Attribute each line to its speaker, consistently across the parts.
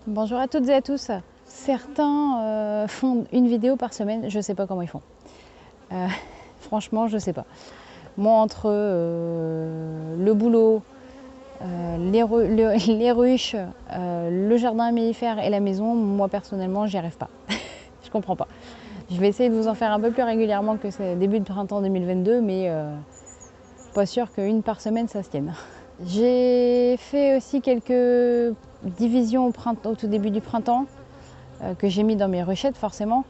Speaker 1: Bonjour à toutes et à tous. Certains font une vidéo par semaine, je ne sais pas comment ils font. Franchement, je ne sais pas. Moi, entre le boulot, les ruches, le jardin mellifère et la maison, moi personnellement, j'y arrive pas. Je comprends pas. Je vais essayer de vous en faire un peu plus régulièrement que c'est début de printemps 2022, mais pas sûr qu'une par semaine, ça se tienne. J'ai fait aussi quelques divisions au tout début du printemps que j'ai mis dans mes ruchettes forcément.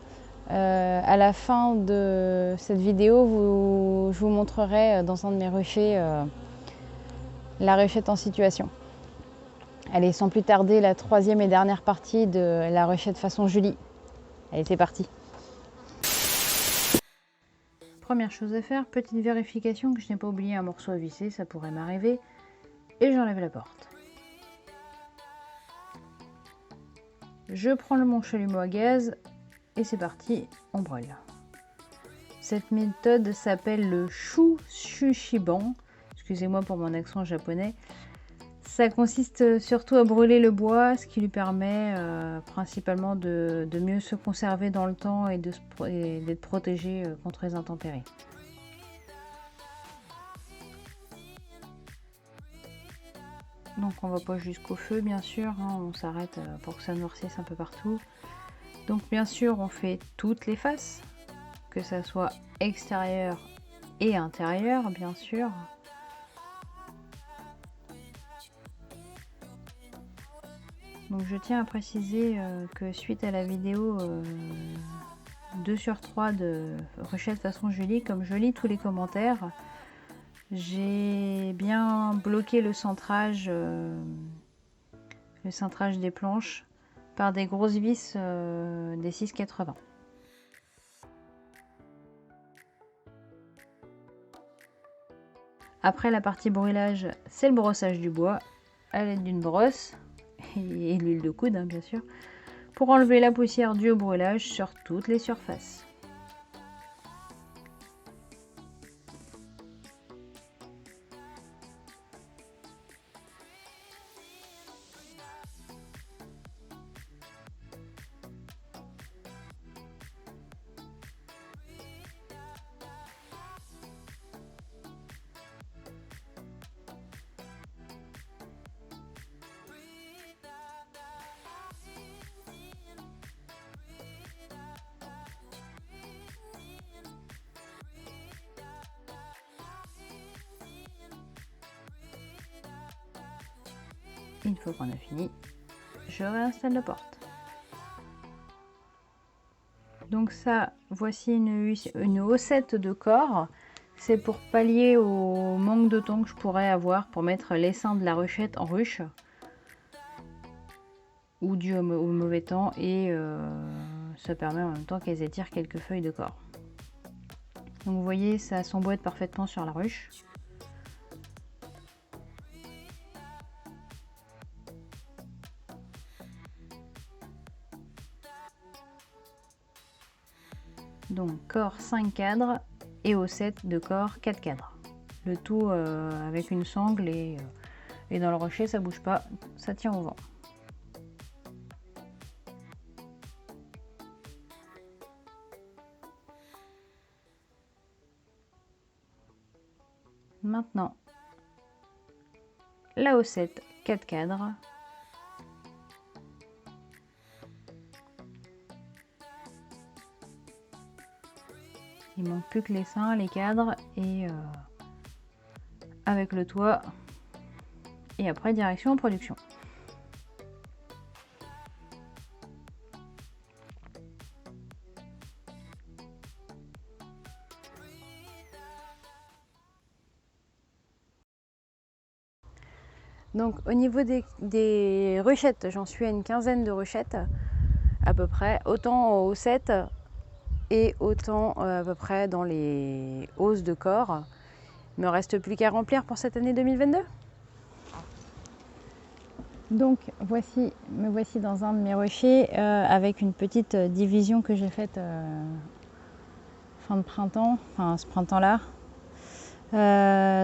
Speaker 1: À la fin de cette vidéo, je vous montrerai dans un de mes ruchers la ruchette en situation. Allez, sans plus tarder, la troisième et dernière partie de la ruchette façon Julie. Allez, c'est parti. Première chose à faire, petite vérification que je n'ai pas oublié un morceau à visser, ça pourrait m'arriver. Et j'enlève la porte. Je prends mon chalumeau à gaz et c'est parti, on brûle. Cette méthode s'appelle le shushiban. Excusez-moi pour mon accent japonais. Ça consiste surtout à brûler le bois, ce qui lui permet principalement de mieux se conserver dans le temps et d'être protégé contre les intempéries. Donc on va pas jusqu'au feu bien sûr, hein, on s'arrête pour que ça noircisse un peu partout. Donc bien sûr on fait toutes les faces, que ça soit extérieur et intérieur bien sûr. Donc je tiens à préciser que suite à la vidéo 2 sur 3 de Ruchette façon Julie, comme je lis tous les commentaires, j'ai bien bloqué le centrage des planches par des grosses vis des 6,80. Après la partie brûlage, c'est le brossage du bois à l'aide d'une brosse et l'huile de coude hein, bien sûr, pour enlever la poussière due au brûlage sur toutes les surfaces. Une fois qu'on a fini, je réinstalle la porte. Donc ça, voici une haussette de corps. C'est pour pallier au manque de temps que je pourrais avoir pour mettre l'essaim de la ruchette en ruche. Ou dû au mauvais temps. Et ça permet en même temps qu'elles étirent quelques feuilles de corps. Donc vous voyez, ça s'emboîte parfaitement sur la ruche. Donc corps 5 cadres et haussette de corps 4 cadres. Le tout avec une sangle et dans le rocher ça bouge pas, ça tient au vent. Maintenant la haussette 4 cadres. Il manque plus que les seins, les cadres et avec le toit. Et après direction en production. Donc au niveau des ruchettes, j'en suis à une quinzaine de ruchettes à peu près, autant en haussette et autant à peu près dans les hausses de corps. Il me reste plus qu'à remplir pour cette année 2022. Donc me voici dans un de mes ruchers avec une petite division que j'ai faite fin de printemps, enfin ce printemps-là.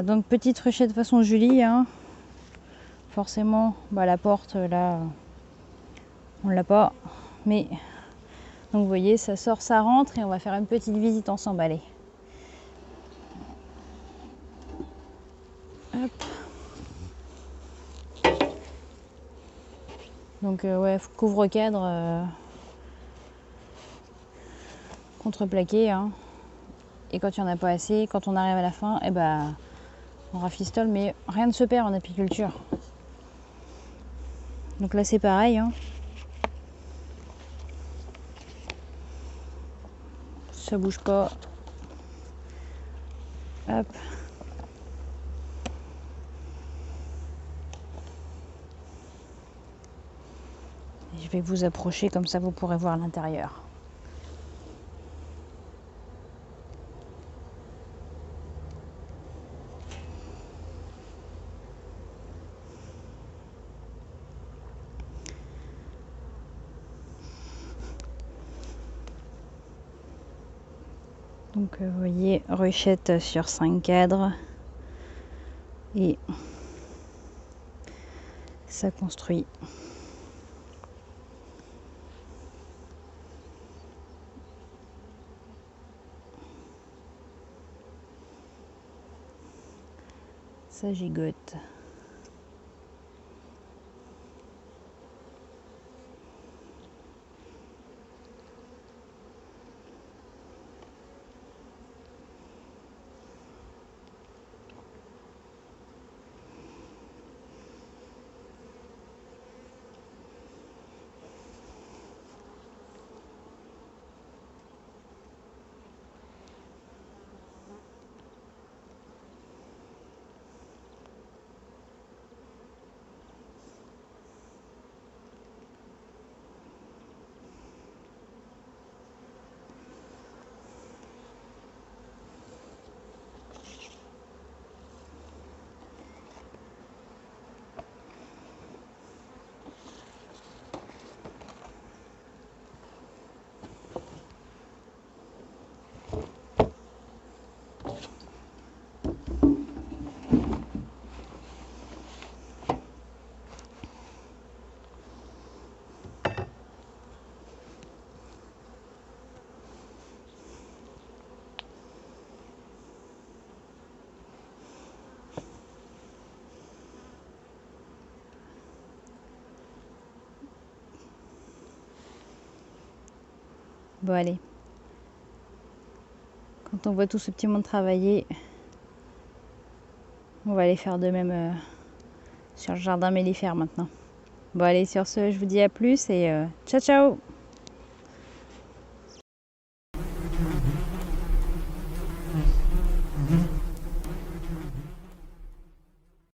Speaker 1: Donc petite rucher de façon Julie, hein. Forcément la porte là on l'a pas, mais donc vous voyez ça sort, ça rentre et on va faire une petite visite ensemble, allez. Hop. Donc couvre-cadre contreplaqué, hein. Et quand il n'y en a pas assez, quand on arrive à la fin, on rafistole, mais rien ne se perd en apiculture. Donc là c'est pareil, hein. Ça bouge pas. Hop. Et je vais vous approcher comme ça vous pourrez voir l'intérieur. Donc vous voyez, ruchette sur 5 cadres et ça construit. Ça gigote. Bon allez, quand on voit tout ce petit monde travailler, on va aller faire de même sur le jardin mellifère maintenant. Bon allez, sur ce, je vous dis à plus et ciao ciao.
Speaker 2: Mhm.